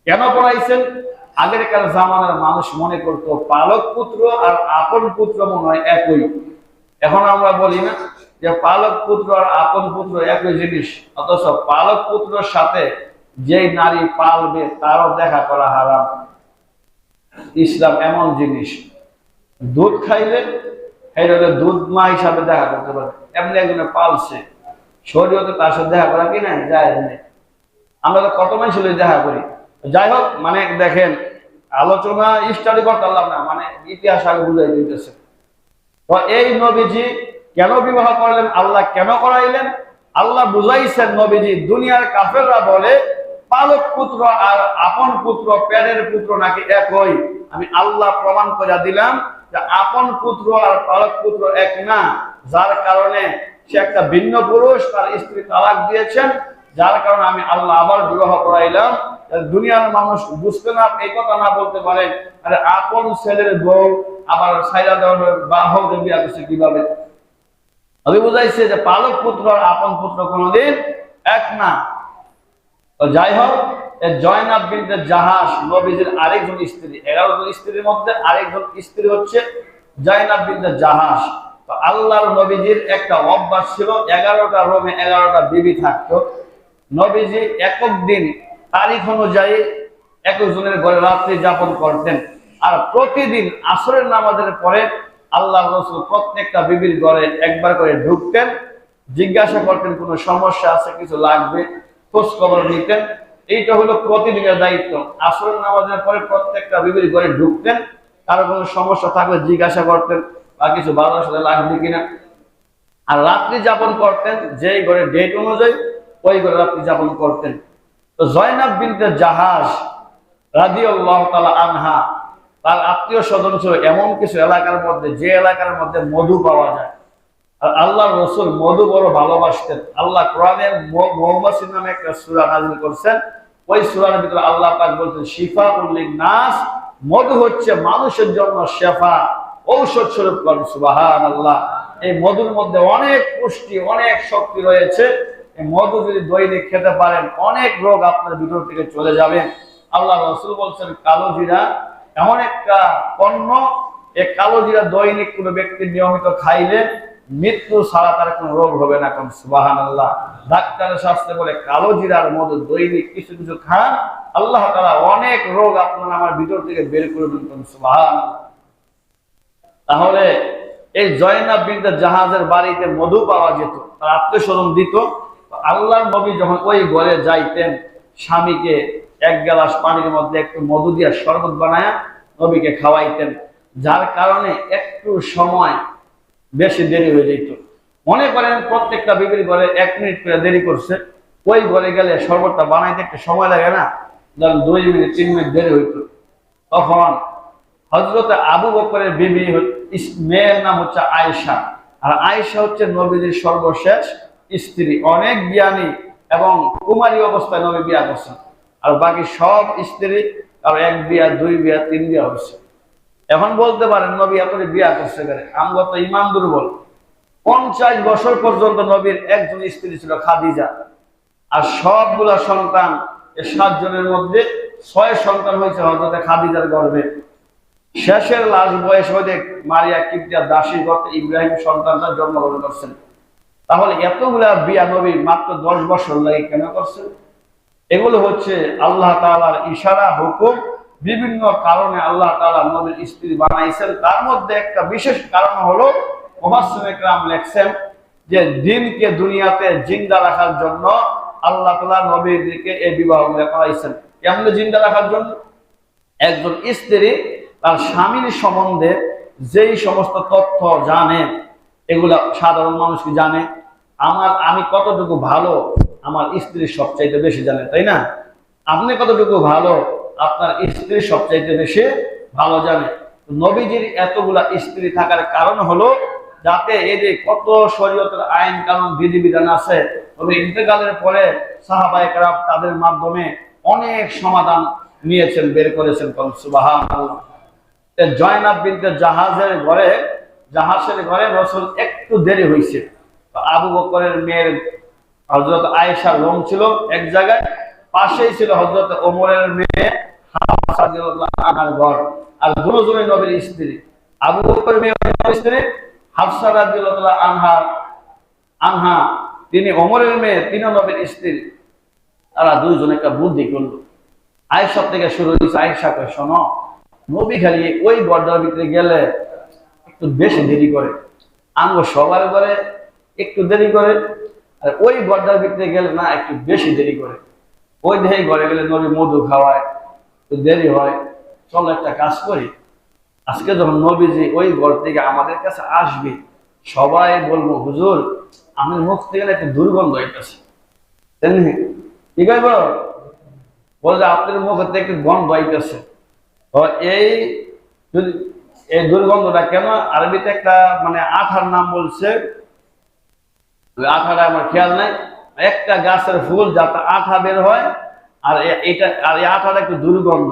কেন করাইছেন? আগেরকার জামানার মানুষ মনে করতো পালক পুত্র আর আপন পুত্র মনে হয় একই। এখন আমরা বলি না যে পালক পুত্র আর আপন পুত্র একই জিনিস, অথচ পালক পুত্রের সাথে যেই নারী পালবে তারও দেখা করা হারাম। ইসলাম এমন জিনিস, দুধ খাইলে দুধ মা হিসাবে দেখা করতে পারে, এমনি একজনে পালছে, শরীয়তে তার সাথে দেখা করা কি নাই যায় না। আমরা তো কত মানুষ দেখা করি। যাই হোক, মানে দেখেন আলোচনা স্টাডি করতে পারলাম না, মানে ইতিহাস আগে বুঝাই দিতেছে। তো এই নবীজি কেন বিবাহ করলেন, আল্লাহ কেন করাইলেন? আল্লাহ বুঝাইছেন নবীজি দুনিয়ার কাফেররা বলে পালক পুত্র আর আপন পুত্র পেটের পুত্র নাকি একই। আমি আল্লাহ প্রমাণ করে দিলাম যে আপন পুত্র আর পালক পুত্র এক না, যার কারণে সে একটা ভিন্ন পুরুষ, তার স্ত্রী তালাক দিয়েছেন, যার কারণে আমি আল্লাহ আবার বিবাহ করাইলাম। দুনিয়ার মানুষ বুঝতে না, এই কথা না বলতে পারে আরে আপন ছেলের বউ আবার ছাইরা দেওয়ার বাহ বিয়া করছে কিভাবে। আমি বুঝাইছে যে পালক পুত্র আর আপন পুত্র কোনদিন এক না। তো যাই হোক, জয়নাব বিনতে জাহাশ নবীজির আরেকজন স্ত্রী, 11 জন স্ত্রীর মধ্যে আরেকজন স্ত্রী হচ্ছে জয়নাব বিনতে জাহাশ। তো আল্লাহর নবীজির একটা অভ্যাস ছিল, 11টা রুমে 11টা বিবি থাকতো। নবীজি একক দিন তারিখ অনুযায়ী একজনের ঘরে রাত্রি যাপন করতেন, আর প্রতিদিন আসরের নামাজের পরে আল্লাহ রাসূল প্রত্যেকটা বিবির ঘরে একবার করে ঢুকতেন, জিজ্ঞাসা করতেন কোনো সমস্যা আছে, কিছু লাগবে, খোঁজ খবর নিতেন। এইটা হলো প্রতিদিনের দায়িত্ব। আসরের নামাজের পরে প্রত্যেকটা বিবির ঘরে ঢুকতেন, কারো কোনো সমস্যা থাকলে জিজ্ঞাসা করতেন বা কিছু বাজার সাথে লাগবে কিনা। আর রাত্রি যাপন করতেন যেই ঘরে ডেট অনুযায়ী ওই ঘরে রাত্রি যাপন করতেন। তো জয়নাব বিনতে জাহাশ রাদিয়াল্লাহু তাআলা আনহা, তার আত্মীয় স্বজন ছিল এমন কিছু এলাকার মধ্যে, যে এলাকার মধ্যে মধু পাওয়া যায়। আর আল্লাহ রসুল মধু বড় ভালোবাসতেন। আল্লাহ কোরআনে মৌমাছি নামে একটা সূরা নাযিল করেছেন। ওই সূরার ভিতরে আল্লাহ পাক বলছেন শিফাউল লিন-নাস, মধু হচ্ছে মানুষের জন্য শেফা, ঔষধ স্বরূপ। সুবহানাল্লাহ। এই মধুর মধ্যে অনেক পুষ্টি, অনেক শক্তি রয়েছে। এই মধু যদি দৈনিক খেতে পারেন অনেক রোগ আপনার ভিতর থেকে চলে যাবে। আল্লাহ রাসূল বলছেন কালো জিরা এমন একটা পণ্য, এই কালো জিরা দৈনিক কোনো ব্যক্তি নিয়মিত খাইলে মৃত্যু ছাড়া তার কোনো রোগ হবে না। কোন সুবহানাল্লাহ। ডাক্তারের শাস্ত্রে বলে কালো জিরার মধ্যে দৈনিক কিছু কিছু খান, আল্লাহ তাআলা অনেক রোগ আপনার আমার ভিতর থেকে বের করে দেন। কোন সুবহানাল্লাহ। তাহলে এই জয়নাব বিনতে জাহাজের বাড়িতে মধু পাওয়া যেত, তার আত্মীয়স্বজন দিত। আল্লাহর নবী যখন ওই ঘরে যাইতেন, স্বামীকে এক গ্লাস পানির মধ্যে একটু মধু দিয়ে শরবত বানায়া নবীকে খাওয়াইতেন, যার কারণে একটু সময় বেশি দেরি হয়ে যেত। মনে করেন প্রত্যেকটা বিবির ঘরে 1 মিনিট করে দেরি করছে, ওই ঘরে গেলে শরবতটা বানাইতে একটু সময় লাগে না, ধরেন 2 মিনিট 3 মিনিট দেরি হইত। তখন হযরত আবু বকরের বিবি মেয়ের নাম হচ্ছে আয়েশা, আর আয়েশা হচ্ছে নবীজির সর্বশেষ স্ত্রী। অনেক জ্ঞানী এবং কুমারী অবস্থায় নবী বিয়া করছেন, আর বাকি সব স্ত্রী আর 1 বিয়া 2 বিয়া 3 বিয়া হচ্ছে। এখন বলতে পারেন নবী এত বিয়া করছে কেন? আমরা তো ইমান দুর্বল। 50 বছর পর্যন্ত নবীর একজন স্ত্রী ছিল খাদিজা, আর সবগুলা সন্তান, এই 7 জনের মধ্যে 6 সন্তান হয়েছে হযরত খাদিজার গর্ভে। শেষের লাশ বয়স হয়ে মারিয়া কিবতিয়া দাসীর গর্তে ইব্রাহিম সন্তানটা জন্মগ্রহণ করছেন। তাহলে এতগুলা বিয়া নবী মাত্র 10 বছর লাগে কেন করছেন? এগুলো হচ্ছে আল্লাহ তাআলার ইশারা, হুকুম। বিভিন্ন কারণে আল্লাহ তাআলা নবীর স্ত্রী বানাইছেন। তার মধ্যে একটা বিশেষ কারণ হলো মুফাসসিরিনে কেরাম লেখছেন যে দিনকে দুনিয়াতে জিন্দা রাখার জন্য আল্লাহ তাআলা নবীদেরকে এই বিবাহগুলো করাইছেন। কেমনে জিন্দা রাখার জন্য? একজন স্ত্রী তার স্বামীর সম্বন্ধে যেই সমস্ত তথ্য জানে, এগুলা সাধারণ মানুষ কি জানে? আমি কতটুকু ভালো আমার স্ত্রী সবচাইতে বেশি জানে, তাই না? আপনি কতটুকু ভালো আপনার স্ত্রী সবচাইতে বেশি ভালো জানে। নবীজির এতগুলা স্ত্রী থাকার কারণ হলো যাতে এই যে কত শরীয়তের আইন কানুন বিধিবিধান আছে, তবে ইন্তেকালের পরে সাহাবায়ে কেরাম তাদের মাধ্যমে অনেক সমাধান নিয়েছেন, বের করেছেন। সুবহানাল্লাহ। জয়নাব বিনতে জাহাজের ঘরে রাসূল একটু দেরি হয়েছে। আবু বকরের মেয়ের হযরত আয়েশা রুম ছিল এক জায়গায়, পাশেই ছিল হযরত ওমরের মেয়ে হাফসা রাদিয়াল্লাহু আনহার ঘর, আর দুজনেই নবীর স্ত্রী। আবু বকরের মেয়ে নবীর স্ত্রী, হাফসা রাদিয়াল্লাহু আনহা তিনি ওমরের মেয়ে, তিনি নবীর স্ত্রী। তারা দুইজন একটা বুদ্ধি করলো। আয়েশা থেকে শুরু হয়েছে। আয়েশা কয়, শোনো, নবী খালি ওই ঘরটার ভিতরে গেলে একটু বেশি দেরি করে, আমগো সবার ঘরে একটু দেরি করে, আর ওই ঘরটার ভিতরে গেলে না একটু বেশি দেরি করে। ওই দেহে ঘরে গেলে নবী মধু খাওয়ায়, একটু দেরি হয়। চলো একটা কাজ করি, আজকে যখন নবীজি ওই ঘর থেকে আমাদের কাছে আসবে, সবাই বলবো হুজুর আমি মুখ থেকে একটু দুর্গন্ধ হইতেছে। কি কইব? বলছে আপনার মুখ থেকে একটু গন্ধ হইতেছে। এই দুর্গন্ধটা কেন? আরবিতে একটা মানে আঠার নাম বলছে, আঠাটা আমার খেয়াল নাই। একটা গাছের ফুল যাতে আঠা বের হয়, আর এই আঠাটা একটু দুর্গন্ধ।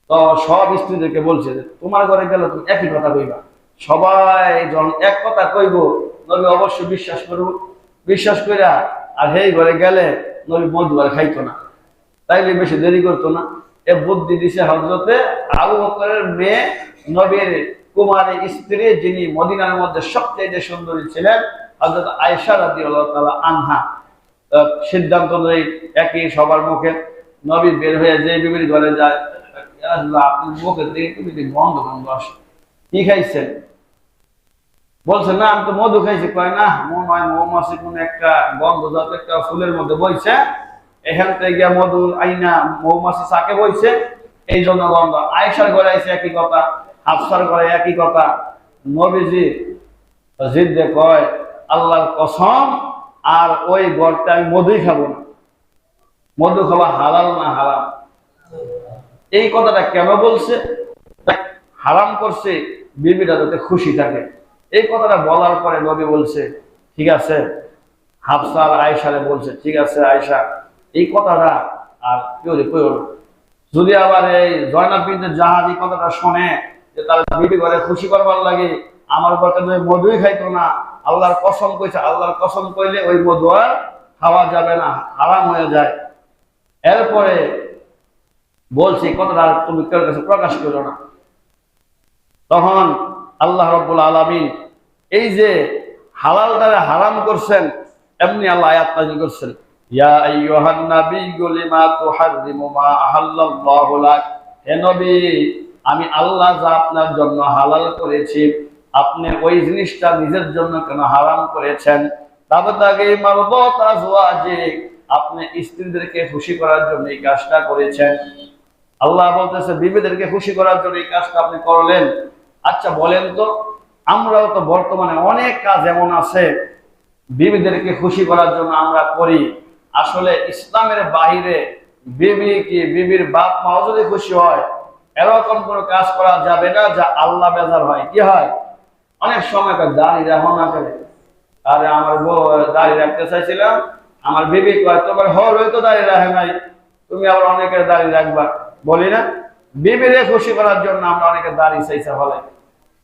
তো সব স্ত্রীদেরকে বলছে তোমার ঘরে গেলে তুমি একই কথা কইবা। সবাই যখন এক কথা কইব, নবী অবশ্যই বিশ্বাস করবো। বিশ্বাস কইরা আর সেই ঘরে গেলে নবী মধু আর খাইতো না, তাইলে বেশি দেরি করতো না। এ বুদ্ধি দিছে হযরতে আবু বকরের মেয়ে, নবীর কুমারী স্ত্রী, যিনি মদিনার মধ্যে সবচেয়ে সুন্দরী ছিলেন, হযরত আয়েশা রাদিয়াল্লাহু তাআলা আনহা। সিদ্ধান্ত নেই একই সবার মুখে। নবী বের হয়ে যে বিবির ঘরে যায়, আপনার মুখে থেকে গন্ধ গন্ধ আসে, কি খাইছেন? বলছে না আমি তো মধু খাইছি। কয় না, মনে হয় মৌমাছি কোন একটা গন্ধ যত একটা ফুলের মধ্যে বইছে, এখান থেকে গিয়া মধু আইনা মৌমাছি চাকে বইছে, এই জন্য গন্ধ। আয়েশার ঘরে আইছে একই কথা, হাফসার ঘরে একই কথা। নবীজি জিদ্দে কয় আল্লাহর কসম, আর ওই ঘরটা আমি মধুই খাবো না। মধু খাওয়া হালাল না হারাম? এই কথাটা কেন বলছে? হারাম করছে বিবিটা যাতে খুশি থাকে। এই কথাটা বলার পরে নবী বলছে ঠিক আছে। হাফসা আর আয়েশারে বলছে ঠিক আছে আয়েশা, এই কথাটা আর কেউ কইও না। যদি আবার এই জয়নাব বিনতে জাহাজ এই কথাটা শোনে যে তার বিবি ঘরে খুশি করবার লাগে, আমার ঘরে মধুই খাইতো না, আল্লাহর কসম কইছে, আল্লাহর কসম কইলে ওই মধু আর খাওয়া যাবে না, হারাম হয়ে যায়। এরপরে বলছি কথাটা তুমি কারোর কাছে প্রকাশ করো না। তখন আল্লাহ রাব্বুল আলামিন এই যে হালালটারে হারাম করছেন, এমনি আল্লাহ আয়াত নাযিল করছেন, ইয়া আইয়ুহান নাবিয়্যু লিমা তুহাররিমু মা আহাল্লাল্লাহু লাক। হে নবী, আমি আল্লাহ যা আপনার জন্য হালাল করেছি, আপনি ওই জিনিসটা নিজের জন্য কেন হারাম করেছেন? তাবতাগি মারদাত আজওয়াজিক, আপনি স্ত্রীদেরকে খুশি করার জন্য এই কাজটা করেছেন। আল্লাহ বলতেছে বিবিদেরকে খুশি করার জন্য এই কাজটা আপনি করলেন। আচ্ছা বলেন তো, আমরাও তো বর্তমানে অনেক কাজ এমন আছে বিবিদেরকে খুশি করার জন্য আমরা করি। আসলে ইসলামের বাহিরে বিবি কি বিবির বাপ মাও যদি খুশি হয়, এরকম কোনো কাজ করা যাবে না যা আল্লাহ বেজার হয়। কি হয়? অনেক সময় দাঁড়িয়ে রাখো না করে, আরে আমার বউ দাঁড়িয়ে রাখতে চাইছিলাম, আমার বিবি কয় তোমার হল হয়তো দাঁড়িয়ে রাখে নাই, তুমি আবার অনেকের দাঁড়িয়ে রাখবা। বলি না, বিবিরে খুশি করার জন্য আমরা অনেকে দাঁড়িয়ে চাইছে বলে।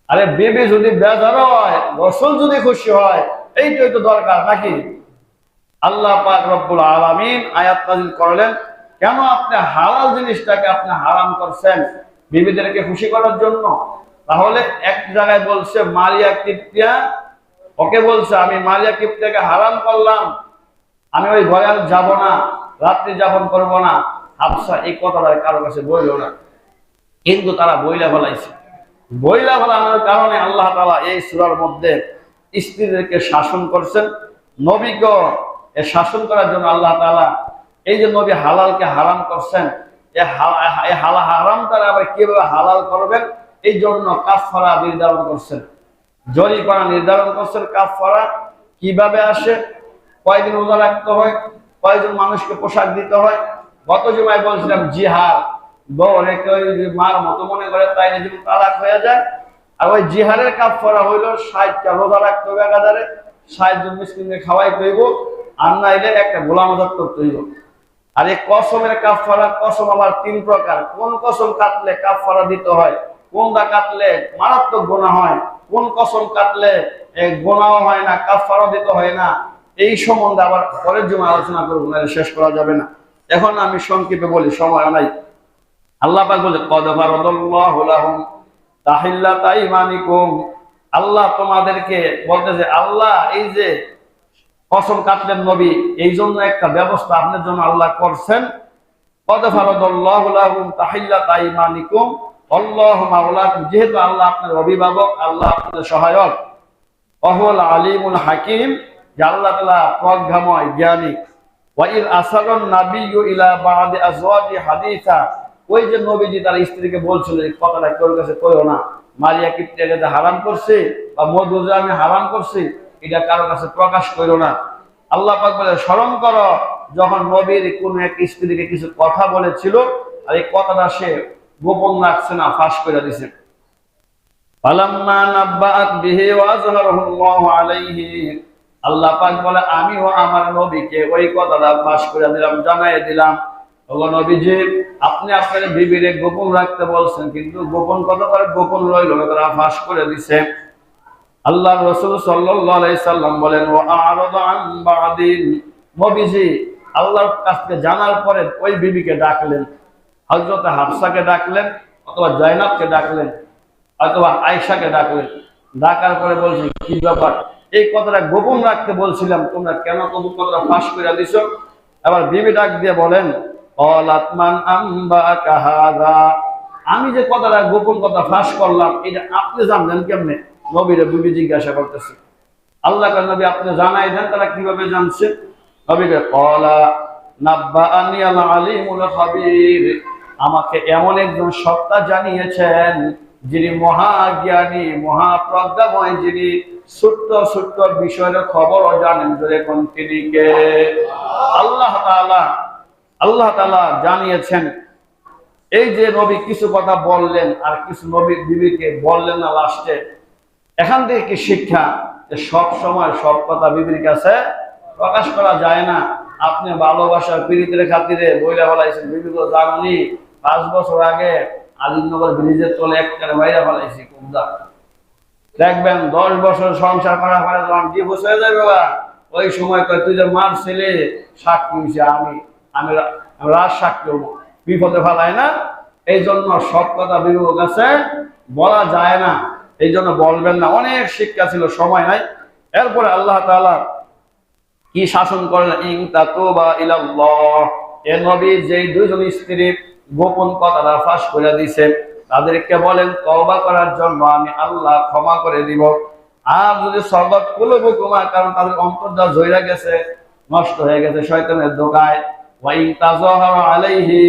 আরে বিবি যদি বেজার হয়, রসুল যদি খুশি হয়, এইটাই তো দরকার নাকি? আল্লাহ পাক রব্বুল আলামিন আয়াত নাযিল করলেন, কেন আপনি হালাল জিনিসটাকে আপনি হারাম করছেন বিবিদেরকে খুশি করার জন্য? তাহলে এক জায়গায় বলছে মারিয়া কিপ্তিয়া, ওকে বলছে আমি মারিয়া কিপ্তিয়াকে হারাম করলাম, আমি ওই ঘরে আর যাব না, রাত্রি যাপন করব না। হাফসা এই কথাটা কারো কাছে বইল না, কিন্তু তারা বইলা ফেলাইছে। বইলা ফেলানোর কারণে আল্লাহ তাআলা এই সূরার মধ্যে স্ত্রীদেরকে শাসন করছেন। নবীকে শাসন করার জন্য আল্লাহ তাআলা এই যে নবী হালালকে হারাম করছেন, এই হারামটা আবার কিভাবে হালাল করবেন এই জন্য কাফারা নির্ধারণ করছেন, জরিমানা নির্ধারণ করছেন। কাফারা কিভাবে আসে, কয়দিন রোজা রাখতে হয়, কয়জন মানুষকে পোশাক দিতে হয়। গত জুমায় বলছিলাম জিহার, বউ রেখে ওই মার মতো মনে করে তাই যেমন তালাক হয়ে যায়। আর ওই জিহারের কাফারা হইল 60টা রোজা রাখতে হবে, একাধারে 60 জন মিসকিনকে খাওয়াইতে হইব, আর নাইলে একটা গোলাম আজাদ করতে হইব। আর এই কসমের কাফারা, কসম আবার 3 প্রকার। কোন কসম কাটলে কাফারা দিতে হয়, কোনটা কাটলে মারাত্মক গুনাহ হয়, কোন কসম কাটলে গুনাহ হয় না, কাফারা দিতে হয় না, এই সম্বন্ধে আবার পরের জন্য আলোচনা করব, না শেষ করা যাবে না। এখন আমি সংক্ষেপে বলি, সময় নাই। আল্লাহ পাক বলে কদ ফারাদাল্লাহু লাহুম তাহিল্লাতা ঈমানিকুম, আল্লাহ তোমাদেরকে বলতেছে, আল্লাহ এই যে কসম কাটলেন নবী, এই জন্য একটা ব্যবস্থা আপনার জন্য আল্লাহ করছেন। কদ ফারাদাল্লাহু লাহুম তাহিল্লাতা ঈমানিকুম আল্লাহু মাওলাকুম, যেহেতু আল্লাহ আপনার অভিভাবক, আল্লাহ আপনার সহায়ক। ওয়াহুল আলিমুল হাকিম, যে আল্লাহ তাআলা প্রজ্ঞাময় জ্ঞানী। ওয়া ইল আসারুন নাবিয়্যু ইলা বা'দি আজওয়াজি হাদিসা, ওই যে নবীজি তার স্ত্রীকে বলছিল এই কথাটা কেউ কাছে কইও না, মারিয়া কিপ্তিয়াকে হারাম করছে বা মধু যে আমি হারাম করছি, এটা কারো কাছে প্রকাশ করো না। আল্লাহ পাক বলে স্মরণ করো যখন নবীর কোন এক স্ত্রীকে কিছু কথা বলেছিল, আর এই কথাটা সে গোপন রাখছে না, ফাঁস করে দিছে। ফালাম্মা নাব্বাআত বিহি ওয়া আযহারাহু আল্লাহু আলাইহি, আল্লাহ পাক বলে আমিও আমার নবীকে ওই কথাটা ফাঁস করে দিলাম, জানাই দিলাম। ওগো নবীজি, আপনি আপনার বিবিরে গোপন রাখতে বলছেন, কিন্তু গোপন কথা তার গোপন রইল না, তারা ফাঁস করে দিছে। আল্লাহ রাসূল সাল্লাল্লাহু আলাইহি সাল্লাম বলেন ওয়া আ'রাদা আন বা'দিন, নবীজি আল্লাহর কাছে জানার পরে ওই বিবিকে ডাকলেন, হযরত হাফসাকে ডাকলেন, অথবা জয়নাবকে ডাকলেন, অথবা আয়েশাকে ডাকলেন। ডাকার পরে বলছেন কি ব্যাপার, এই কথাটা গোপন রাখতে বলছিলাম, তোমরা কেন কথাটা ফাঁস করে দিছো? আবার বিবি ডাক দিয়ে বলেন ক্বালাত মান আম্বাকা হাযা, আমি যে কথাটা গোপন কথা ফাঁস করলাম এটা আপনি জানলেন কেমনে? নবীরে বিবি জিজ্ঞাসা করতেছে। আল্লাহ তাআলা নবী আপনি জানাই দেন তারা কিভাবে জানছে। নবীকে ক্বালা নাব্বাআনি আল আলিমুল খাবীর, আমাকে এমন একজন সত্তা জানিয়েছেন যিনি মহাজ্ঞানী, মহাপ্রজ্ঞাময়, যিনি ছোট্ট ছোট্ট বিষয়ের খবরও জানেন। যখন তিনি কে? আল্লাহ তাআলা জানিয়েছেন। এই যে নবী কিছু কথা বললেন আর কিছু নবী বিবিকে বললেন না লাস্টে, এখান থেকে কি শিক্ষা? যে সব সময় সব কথা বিবির কাছে প্রকাশ করা যায় না। আপনি ভালোবাসার পীড়িতের খাতিরে বইলা ফেলাইছেন, বিবি তো জানি 5 বছর আগে আলিনগর ব্রিজের তলে একবারে বাইরে ফেলাইছি কুমদা। দেখবেন 10 বছর সংসার করার পরে যখন ডিভোর্স হয়ে যাবে বাবা, ওই সময় কয় তুই যে মার ছেলে সাক্ষী হইছে, আমি রাজ সাক্ষী হবো। বিপদে ফেলায় না। এই জন্য সব কথা বিবেক কাছে বলা যায় না, এই জন্য বলবেন না। অনেক শিক্ষা ছিল, সময় নাই। এরপরে আল্লাহ তাআলা কি শাসন করলেন, ইন তাতুবা ইলাল্লাহ, এ নবী যেই দুইজন স্ত্রী গোপন কথাটা ফাঁস করে দিয়েছে তাদেরকে বলেন তওবা করার জন্য আমি আল্লাহ ক্ষমা করে দিব। আর যদি সরবত কুলুবুকুমা, কারণ তাদের অন্তরটা জইরা গেছে, নষ্ট হয়ে গেছে শয়তানের ধোঁকায়, ওয়া ইন তাযাহারা আলাইহি,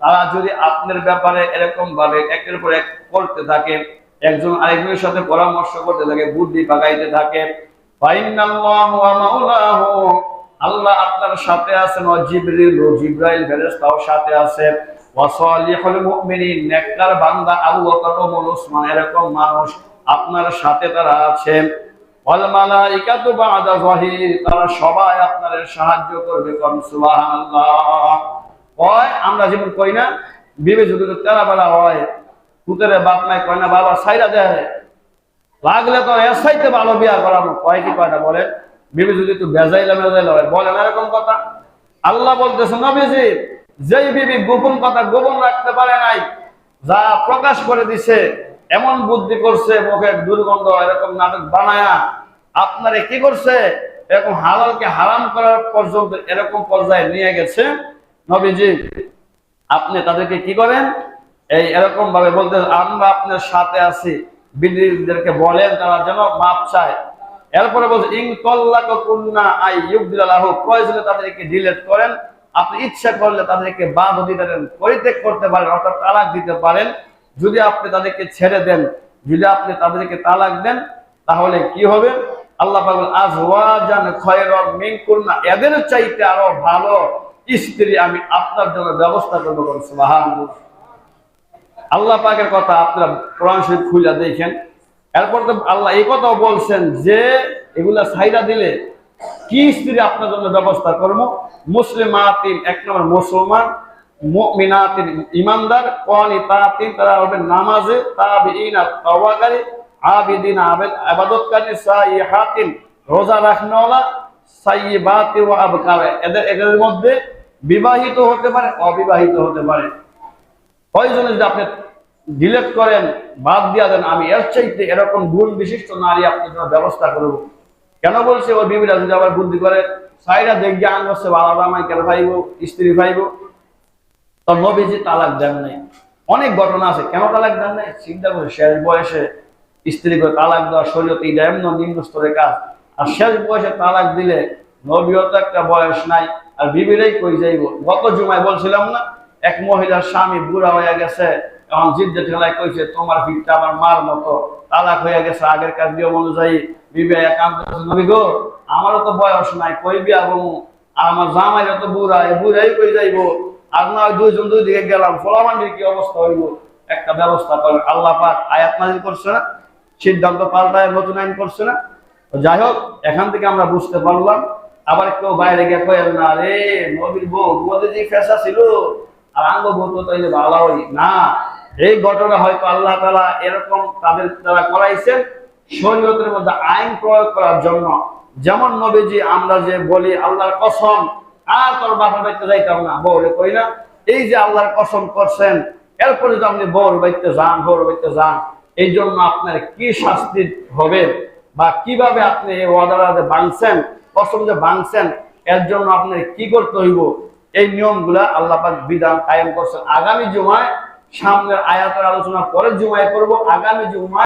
তারা যদি আপনার ব্যাপারে এরকম ভাবে একের পর এক করতে থাকে, একজন আরেকজনের সাথে পরামর্শ করতে থাকে, বুদ্ধি পাকাইতে থাকে, ফাইন্নাল্লাহু ওয়া মাওলাহু, আল্লাহ আপনার সাথে আছেন, ওয়া জিবরিল, জিবরাইল ফেরেশতাও সাথে আছে, ওয়া সালিহুল মুমিনিন, নেককার বান্দা আবু বকর, ওমর, ওসমান, এরকম মানুষ আপনার সাথে তারা আছে, ওয়াল মালাইকাতু বা'দা যাহির, তারা সবাই আপনার সাহায্য করবে। কোন সুবহানাল্লাহ। কয় আমরা যেমন কই না, বিবে যদি তেরা বেলা হয়, পুতরে বাপ নাই কয় না বাবা সাইরা দেয়, লাগলে তো এর সাইতে ভালো বিয়া করানো, কয় কি কয়টা বলে, বিবি যদি একটু বেজাইলা হয়, বলেন এরকম কথা। আল্লাহ বলতেছে নবীজি, যেই বিবি গোপন কথা গোপন রাখতে পারে নাই, যা প্রকাশ করে দিছে, এমন বুদ্ধি করছে, মুখের দুর্গন্ধ এরকম নাটক বানায়া আপনারে কি করছে, এরকম হালালকে হারাম করার পর্যন্ত এরকম পর্যায়ে নিয়ে গেছে, নবীজি আপনি তাদেরকে কি করেন, এই এরকম ভাবে বলতে আমরা আপনার সাথে আছি, বিদেরকে বলেন তারা যেন মাপ চায়। এরপরে বলছে ইন তাল্লাকুন্না আই ইউবদিলাহু, প্রয়োজনে তাদেরকে ডিলিট করেন, আপনি ইচ্ছা করলে তাদেরকে বাদ দিতে পারেন, পরিত্যাগ করতে পারেন, অর্থাৎ তালাক দিতে পারেন। যদি আপনি তাদেরকে ছেড়ে দেন, যদি আপনি তাদেরকে তালাক দেন, তাহলে কি হবে, আল্লাহ পাক বলেন আজওয়াজান খায়রাম মিনকুন্না, এদের চাইতে আরো ভালো স্ত্রী আমি আপনার জন্য ব্যবস্থা করব। সুবহানাল্লাহ। আল্লাহ পাকের কথা আপনারা কোরআন শরীফ খুলে দেখেন। এরপর তো আল্লাহ এই কথাও বলছেন যে এগুলা ছাইরা দিলে কি স্ত্রী আপনার জন্য ব্যবস্থা করবো। মুসলিমাতিন, এক নম্বর মুসলমান, মুমিনাতিন ইমানদার, কানিতাতিন তারা হবে নামাজে, তাবিঈনা তাওয়াকারী, আবিদিনা ইবাদতকারী, সাইহাতিন রোজা রাখনেওয়ালা, সাইয়্যিবাতি ওয়া আবকার, এদের মধ্যে বিবাহিত হতে পারে, অবিবাহিত হতে পারে। প্রয়োজনে যদি আপনি ডিলেট করেন, বাদ দিয়া দেন, আমি এর চাইতে এরকম গুণ বিশিষ্ট নারী আপনার জন্য ব্যবস্থা করব। কেন বলছে, ওই বিবিরা যদি আবার বুদ্ধি করে সাইরা দেখে আনছে আলাদা আমায় কেন পাইব, স্ত্রী পাইব, তো নবীজি তালাক দেন নাই। অনেক ঘটনা আছে কেন তালাক দেন নাই, চিন্তা করে শেষ বয়সে স্ত্রী করে তালাক দেওয়া শরীয়তে এটা এমন নিম্ন স্তরের কাজ। আর শেষ বয়সে তালাক দিলে, নবীও তো একটা বয়স নাই, আর বিবিরাই কই যাইব। গত জুমায় বলছিলাম না, এক মহিলার স্বামী বুড়া হয়ে গেছে, এখন জিদ্দে ঠেলায় কইছে তোমার ভিড়টা আমার মার মতো, তালাক হয়ে গেছে আগেরকার নিয়ম অনুযায়ী। বিবে একান্ত নবী গো, আমারও তো বয়স নাই, কই বিয়া বলবো, আর আমার জামাইরা তো বুড়া, এ বুড়াই কই যাইব, আর না দুইজন দুই দিকে গেলাম, ফলামান্ডির কি অবস্থা হইব, একটা ব্যবস্থা করেন। আল্লাহ পাক আয়াত নাযিল করছে না, সিদ্ধান্ত পাল্টায় নতুন আইন করছে না। যাই হোক, এখান থেকে আমরা বুঝতে পারলাম। আবার কেউ বাইরে গিয়ে কয়েন না রে নবীর বউ তোমাদের যে ফেসা ছিল আর আঙ্গ বউ তো তাইলে ভালো হই না। এই ঘটনা হয়তো আল্লাহ তাআলা এরকম তাদের দ্বারা করাইছেন শরীয়তের মধ্যে আইন প্রয়োগ করার জন্য। যেমন নবীজি আমরা যে বলি আল্লাহর কসম, আর তোর বাপের বাড়িতে যাইতাম না, বউরে কই না, এই যে আল্লাহর কসম করছেন, এরপরে যদি আপনি বউর বাড়িতে যান, বউর বাড়িতে যান, এই জন্য আপনার কি শাস্তি হবে, বা কিভাবে আপনি এই ওয়াদাটা যে ভাঙছেন, কসম যে ভাঙছেন, এর জন্য আপনার কি করতে হইব, এই নিয়মগুলা আল্লাহ পাক বিধান কায়েম করছেন। আগামী জুমায় সামনের আয়াতের আলোচনা পরের জুমায় করব। আগামী জুমায়